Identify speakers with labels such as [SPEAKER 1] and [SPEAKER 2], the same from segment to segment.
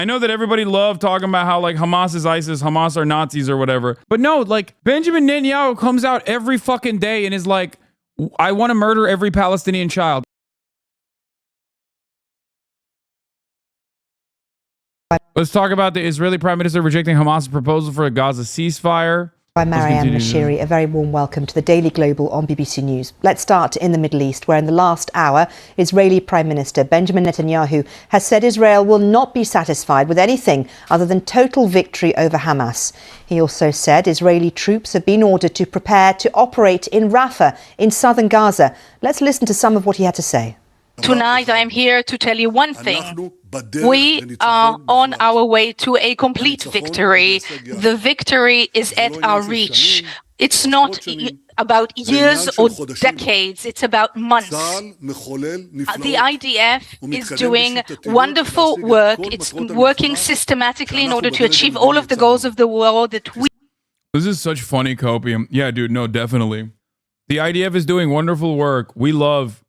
[SPEAKER 1] I know that everybody loved talking about how like Hamas is ISIS, Hamas are Nazis or whatever. But no, like Benjamin Netanyahu comes out every fucking day and is like, I want to murder every Palestinian child. Let's talk about the Israeli Prime Minister rejecting Hamas' proposal for a Gaza ceasefire.
[SPEAKER 2] By Marianne Mashiri, a very warm welcome to the Daily Global on BBC News. Let's start in the Middle East, where in the last hour, Israeli Prime Minister Benjamin Netanyahu has said Israel will not be satisfied with anything other than total victory over Hamas. He also said Israeli troops have been ordered to prepare to operate in Rafah in southern Gaza. Let's listen to some of what he had to say.
[SPEAKER 3] Tonight, I am here to tell you one thing. We are on our way to a complete victory. The victory is at our reach. It's not about years or decades. It's about months. The IDF is doing wonderful work. It's working systematically in order to achieve all of the goals of the war that we...
[SPEAKER 1] This is such funny copium. Yeah, dude, no, definitely. The IDF is doing wonderful work. We love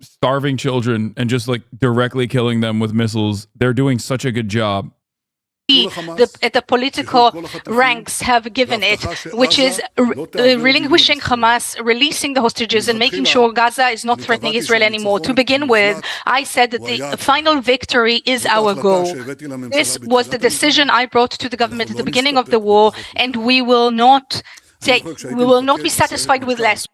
[SPEAKER 1] starving children and just like directly killing them with missiles. They're doing such a good job.
[SPEAKER 3] At the political ranks have given it, which is relinquishing Hamas, releasing the hostages and making sure Gaza is not threatening Israel anymore. To begin with, I said that the final victory is our goal. This was the decision I brought to the government at the beginning of the war, and we will not be satisfied with less.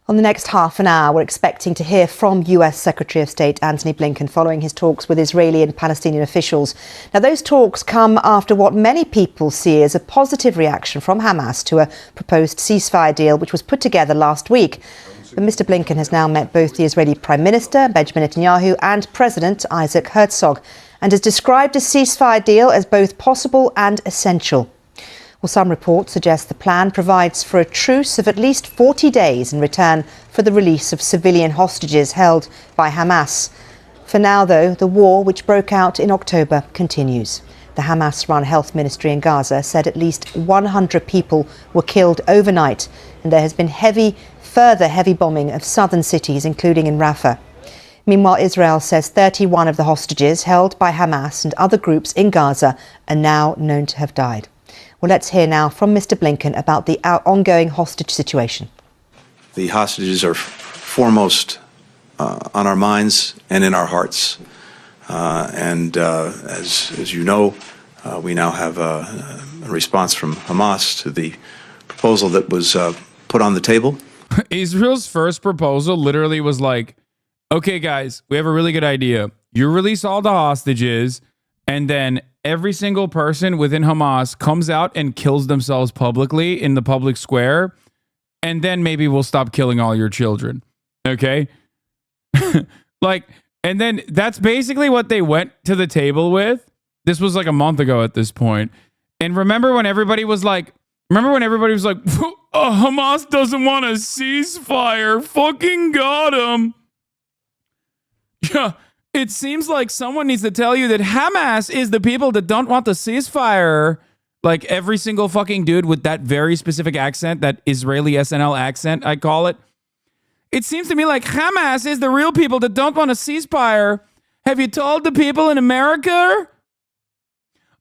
[SPEAKER 2] On the next half an hour, we're expecting to hear from US Secretary of State Antony Blinken following his talks with Israeli and Palestinian officials. Now, those talks come after what many people see as a positive reaction from Hamas to a proposed ceasefire deal, which was put together last week. But Mr. Blinken has now met both the Israeli Prime Minister, Benjamin Netanyahu, and President Isaac Herzog, and has described a ceasefire deal as both possible and essential. Well, some reports suggest the plan provides for a truce of at least 40 days in return for the release of civilian hostages held by Hamas. For now, though, the war, which broke out in October, continues. The Hamas-run health ministry in Gaza said at least 100 people were killed overnight, and there has been further heavy bombing of southern cities, including in Rafah. Meanwhile, Israel says 31 of the hostages held by Hamas and other groups in Gaza are now known to have died. Well, let's hear now from Mr. Blinken about the ongoing hostage situation.
[SPEAKER 4] The hostages are foremost on our minds and in our hearts. As you know, we now have a response from Hamas to the proposal that was put on the table.
[SPEAKER 1] Israel's first proposal literally was like, okay, guys, we have a really good idea. You release all the hostages, and then every single person within Hamas comes out and kills themselves publicly in the public square, and then maybe we'll stop killing all your children. Okay? And then that's basically what they went to the table with. This was like a month ago at this point. And remember when everybody was like, Hamas doesn't want a ceasefire. Fucking got him. Yeah. It seems like someone needs to tell you that Hamas is the people that don't want the ceasefire. Like every single fucking dude with that very specific accent, that Israeli SNL accent, I call it. It seems to me like Hamas is the real people that don't want a ceasefire. Have you told the people in America?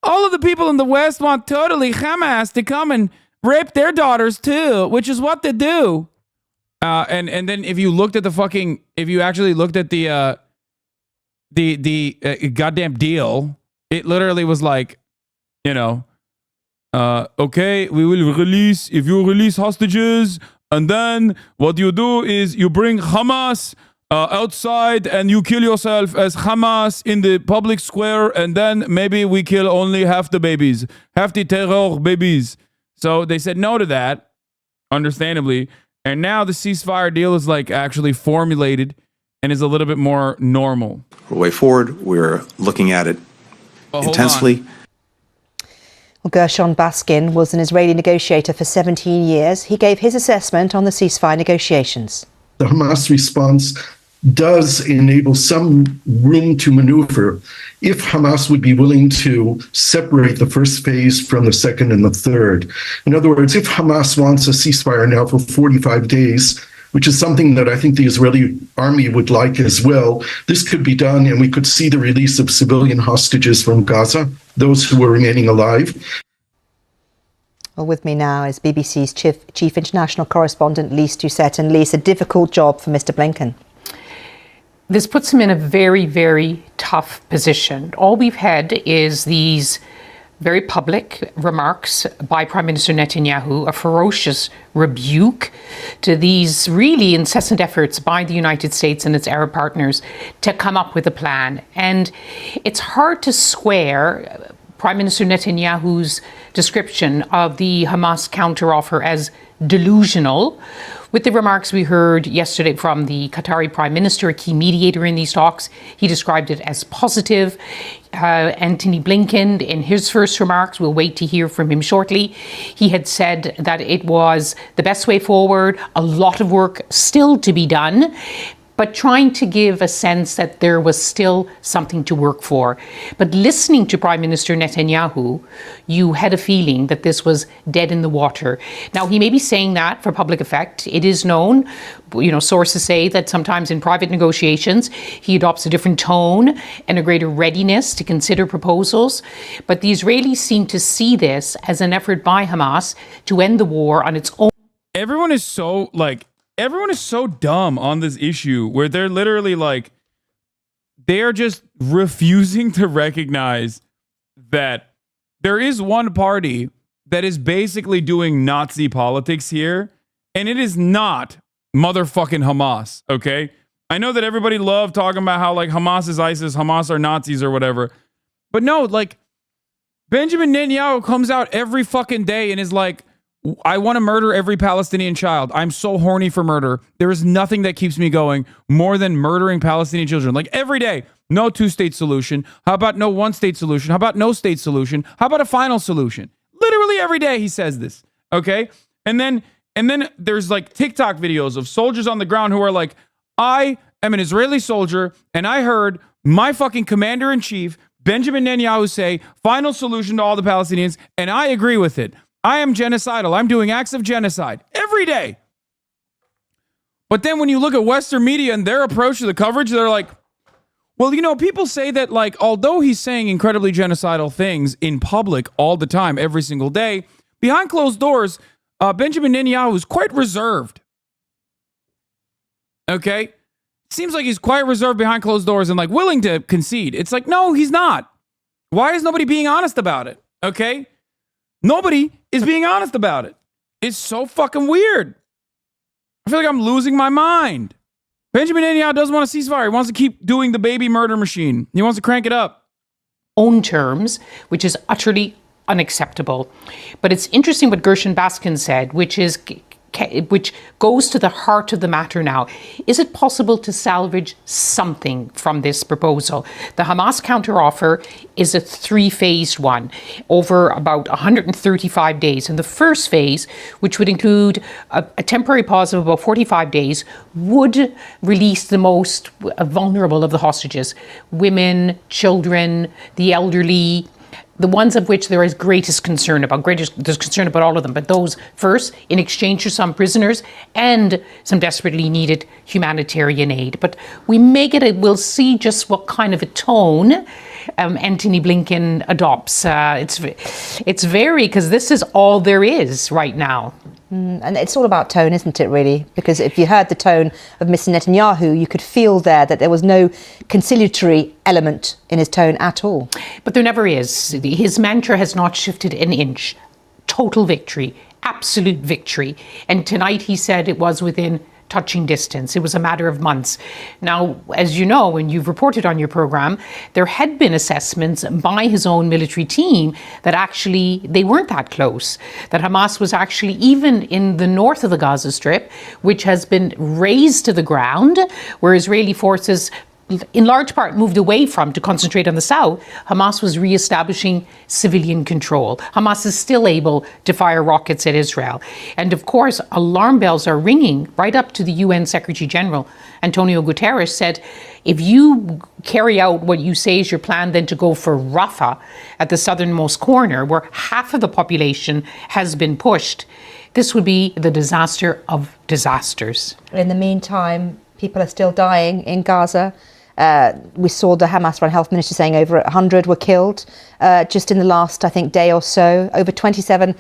[SPEAKER 1] All of the people in the West want totally Hamas to come and rape their daughters too, which is what they do. And then if you actually looked at the goddamn deal, it literally was like, okay, we will release, if you release hostages, and then what you do is you bring Hamas outside and you kill yourself as Hamas in the public square, and then maybe we kill only half the babies, half the terror babies. So they said no to that, understandably, and now the ceasefire deal is like actually formulated and is a little bit more normal.
[SPEAKER 4] For the way forward, we're looking at it intensely.
[SPEAKER 2] Well, Gershon Baskin was an Israeli negotiator for 17 years. He gave his assessment on the ceasefire negotiations.
[SPEAKER 5] The Hamas response does enable some room to maneuver if Hamas would be willing to separate the first phase from the second and the third. In other words, if Hamas wants a ceasefire now for 45 days, which is something that I think the Israeli army would like as well. This could be done, and we could see the release of civilian hostages from Gaza, those who are remaining alive.
[SPEAKER 2] Well, with me now is BBC's chief international correspondent, Lise Doucette. And Lise, a difficult job for Mr. Blinken.
[SPEAKER 6] This puts him in a very, very tough position. All we've had is these very public remarks by Prime Minister Netanyahu, a ferocious rebuke to these really incessant efforts by the United States and its Arab partners to come up with a plan. And it's hard to square Prime Minister Netanyahu's description of the Hamas counteroffer as delusional with the remarks we heard yesterday from the Qatari Prime Minister, a key mediator in these talks. He described it as positive. Antony Blinken, in his first remarks, we'll wait to hear from him shortly, he had said that it was the best way forward, a lot of work still to be done, but trying to give a sense that there was still something to work for. But listening to Prime Minister Netanyahu, you had a feeling that this was dead in the water. Now, he may be saying that for public effect. It is known, sources say that sometimes in private negotiations, he adopts a different tone and a greater readiness to consider proposals. But the Israelis seem to see this as an effort by Hamas to end the war on its own.
[SPEAKER 1] Everyone is so dumb on this issue where they're literally like, they're just refusing to recognize that there is one party that is basically doing Nazi politics here, and it is not motherfucking Hamas, okay? I know that everybody loved talking about how like Hamas is ISIS, Hamas are Nazis or whatever, but no, like Benjamin Netanyahu comes out every fucking day and is like, I want to murder every Palestinian child. I'm so horny for murder. There is nothing that keeps me going more than murdering Palestinian children. Like every day, no two-state solution. How about no one-state solution? How about no state solution? How about a final solution? Literally every day he says this, okay? And then there's like TikTok videos of soldiers on the ground who are like, I am an Israeli soldier and I heard my fucking commander-in-chief, Benjamin Netanyahu, say final solution to all the Palestinians, and I agree with it. I am genocidal. I'm doing acts of genocide every day. But then when you look at Western media and their approach to the coverage, they're like, well, people say that, like, although he's saying incredibly genocidal things in public all the time, every single day, behind closed doors, Benjamin Netanyahu is quite reserved. Okay? Seems like he's quite reserved behind closed doors and, like, willing to concede. It's like, no, he's not. Why is nobody being honest about it? Okay? Nobody is being honest about it. It's so fucking weird. I feel like I'm losing my mind. Benjamin Netanyahu doesn't want a ceasefire. He wants to keep doing the baby murder machine. He wants to crank it up.
[SPEAKER 6] Own terms, which is utterly unacceptable. But it's interesting what Gershon Baskin said, which goes to the heart of the matter now. Is it possible to salvage something from this proposal? The Hamas counteroffer is a three-phased one over about 135 days. And the first phase, which would include a temporary pause of about 45 days, would release the most vulnerable of the hostages: women, children, the elderly, the ones of which there is greatest concern about. There's concern about all of them, but those first, in exchange for some prisoners and some desperately needed humanitarian aid. But we'll see just what kind of a tone Antony Blinken adopts. It's very, because this is all there is right now.
[SPEAKER 2] And it's all about tone, isn't it, really? Because if you heard the tone of Mr. Netanyahu, you could feel that there was no conciliatory element in his tone at all.
[SPEAKER 6] But there never is. His mantra has not shifted an inch. Total victory, absolute victory. And tonight he said it was within touching distance. It was a matter of months. Now, as you know, and you've reported on your program, there had been assessments by his own military team that actually they weren't that close, that Hamas was actually even in the north of the Gaza Strip, which has been razed to the ground, where Israeli forces in large part moved away from to concentrate on the south. Hamas was reestablishing civilian control. Hamas is still able to fire rockets at Israel. And of course, alarm bells are ringing right up to the UN Secretary General. Antonio Guterres said, if you carry out what you say is your plan, then to go for Rafah at the southernmost corner, where half of the population has been pushed, this would be the disaster of disasters.
[SPEAKER 2] In the meantime, people are still dying in Gaza. We saw the Hamas Foreign Health Minister saying over 100 were killed just in the last, I think, day or so. Over 27,000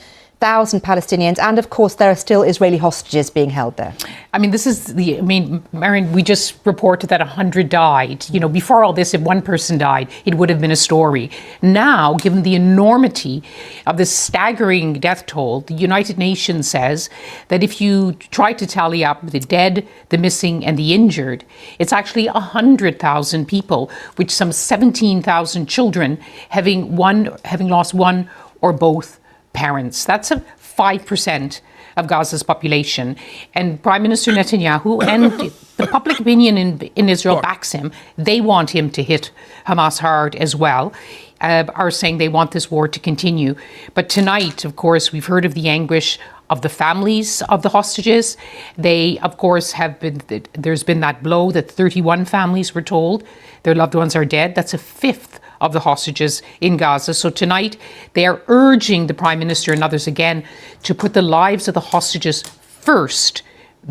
[SPEAKER 2] Palestinians. And of course, there are still Israeli hostages being held there.
[SPEAKER 6] I mean, Marion, we just reported that 100 died. You know, before all this, if one person died, it would have been a story. Now, given the enormity of this staggering death toll, the United Nations says that if you try to tally up the dead, the missing, and the injured, it's actually 100,000 people, with some 17,000 children having lost one or both parents. That's a 5% of Gaza's population. And Prime Minister Netanyahu and the public opinion in Israel backs him. They want him to hit Hamas hard as well, are saying they want this war to continue. But tonight, of course, we've heard of the anguish of the families of the hostages. They, of course, there's been that blow that 31 families were told their loved ones are dead. That's a fifth of the hostages in Gaza. So tonight, they are urging the Prime Minister and others again to put the lives of the hostages first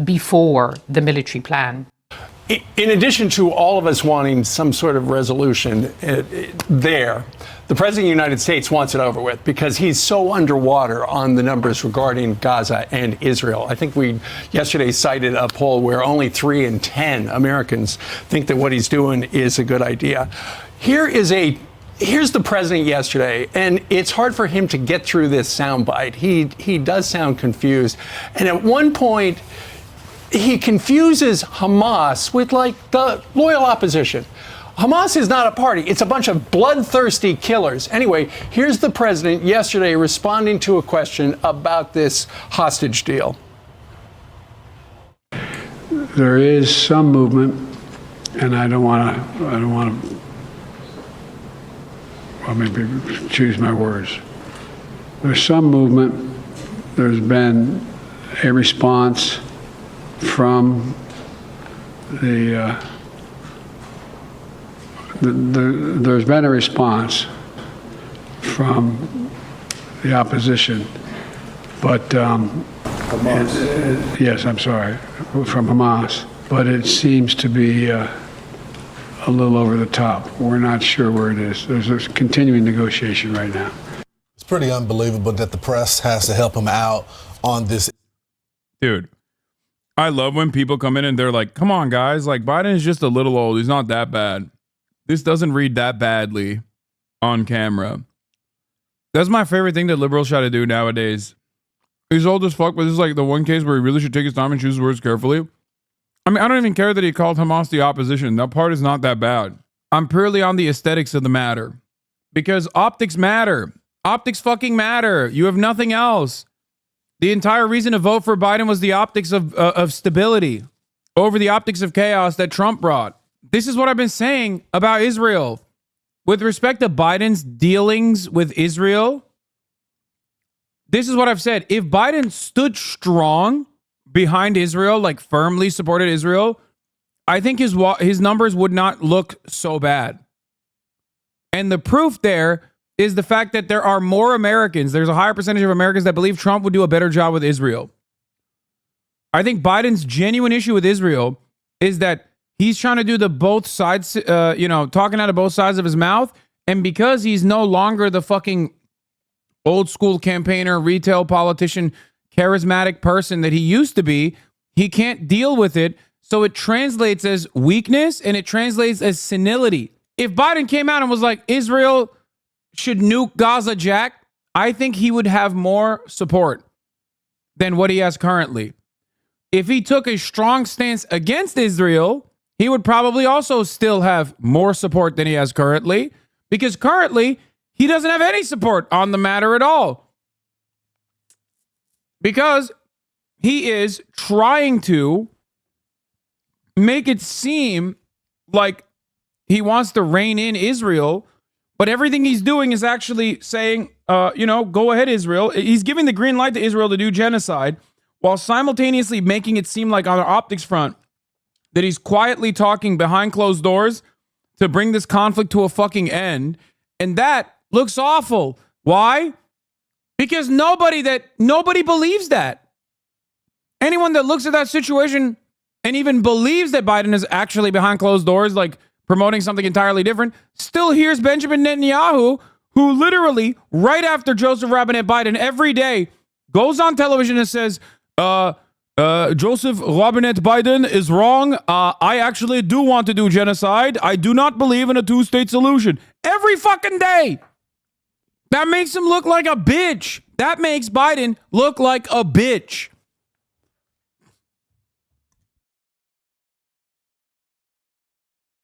[SPEAKER 6] before the military plan.
[SPEAKER 7] In addition to all of us wanting some sort of resolution the President of the United States wants it over with because he's so underwater on the numbers regarding Gaza and Israel. I think we yesterday cited a poll where only 3 in 10 Americans think that what he's doing is a good idea. Here's the president yesterday, and it's hard for him to get through this soundbite. He does sound confused. And at one point, he confuses Hamas with, like, the loyal opposition. Hamas is not a party. It's a bunch of bloodthirsty killers. Anyway, here's the president yesterday responding to a question about this hostage deal.
[SPEAKER 8] There is some movement, and I don't want to, well, maybe choose my words. There's some movement. There's been a response from there's been a response from the opposition, but yes, I'm sorry, from Hamas, but it seems to be a little over the top. We're not sure where it is. There's a continuing negotiation right now.
[SPEAKER 9] It's pretty unbelievable that the press has to help him out on this.
[SPEAKER 1] Dude, I love when people come in and they're like, come on, guys, like, Biden is just a little old. He's not that bad. This doesn't read that badly on camera. That's my favorite thing that liberals try to do nowadays. He's old as fuck, but this is like the one case where he really should take his time and choose his words carefully. I mean, I don't even care that he called Hamas the opposition. That part is not that bad. I'm purely on the aesthetics of the matter. Because optics matter. Optics fucking matter. You have nothing else. The entire reason to vote for Biden was the optics of stability over the optics of chaos that Trump brought. This is what I've been saying about Israel. With respect to Biden's dealings with Israel, this is what I've said. If Biden stood strong behind Israel, like firmly supported Israel, I think his numbers would not look so bad. And the proof there is the fact that there are more Americans. There's a higher percentage of Americans that believe Trump would do a better job with Israel. I think Biden's genuine issue with Israel is that he's trying to do the both sides, talking out of both sides of his mouth. And because he's no longer the fucking old school campaigner, retail politician, charismatic person that he used to be, he can't deal with it. So it translates as weakness and it translates as senility. If Biden came out and was like, Israel should nuke Gaza, Jack, I think he would have more support than what he has currently. If he took a strong stance against Israel, he would probably also still have more support than he has currently, because currently he doesn't have any support on the matter at all. Because he is trying to make it seem like he wants to rein in Israel, but everything he's doing is actually saying, go ahead, Israel. He's giving the green light to Israel to do genocide while simultaneously making it seem like on the optics front that he's quietly talking behind closed doors to bring this conflict to a fucking end. And that looks awful. Why? Because nobody believes that. Anyone that looks at that situation and even believes that Biden is actually behind closed doors, like promoting something entirely different, still hears Benjamin Netanyahu, who literally, right after Joseph Robinette Biden, every day goes on television and says, Joseph Robinette Biden is wrong. I actually do want to do genocide. I do not believe in a two-state solution. Every fucking day. That makes him look like a bitch. That makes Biden look like a bitch.